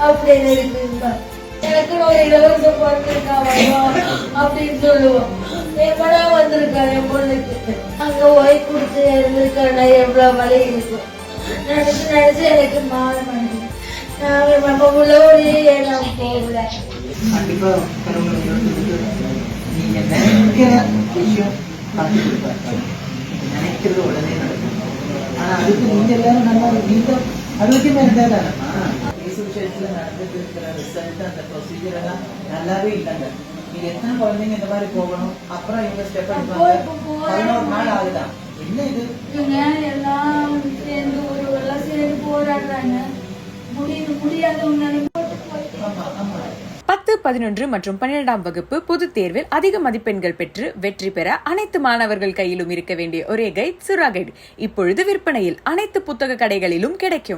அப்படின்னு இருக்குங்க. எனக்கு ஒரு இலவச பிறந்திருக்கா அப்படின்னு சொல்லுவோம். எப்படா வந்திருக்காரு என் பொண்ணுக்கு, அங்க ஒய் கொடுத்து இருந்திருக்கா எவ்வளவு வழி இருக்கும் நினைச்சு நினைச்சு எனக்கு மாற மாட்டேங்குது. நாங்க நம்ம உள்ளோடையே நான் போகல. கண்டிப்பா நீங்க நினைக்கிற விஷயம் நினைக்கிறது உடனே நடக்கும். ஆனா அதுக்கு நீங்க எல்லாரும் நல்லா நீங்க ஆரோக்கியமா இருந்தா தானேமா கேஸ் விஷயத்துல நடந்துட்டு இருக்கிற ரிசல்ட் அந்த ப்ரொசீஜர் எல்லாம் நல்லாவே இல்லைங்க. நீங்க எத்தனை குழந்தைங்க இந்த மாதிரி போகணும், அப்புறம் இவங்க ஸ்டெப் எடுப்பாங்க. 11 நாள் ஆகுதான். என்ன இது எல்லாம் சேர்ந்து எல்லாம் சேர்ந்து போராடுறாங்க. முடியாதவங்க 10, 11 மற்றும் 12ஆம் வகுப்பு பொதுத் தேர்வில் அதிக மதிப்பெண்கள் பெற்று வெற்றி பெற அனைத்து மாணவர்கள் கையிலும் இருக்க வேண்டிய ஒரே கைட் சுறா கைட் இப்பொழுது விற்பனையில் அனைத்து புத்தக கடைகளிலும் கிடைக்கும்.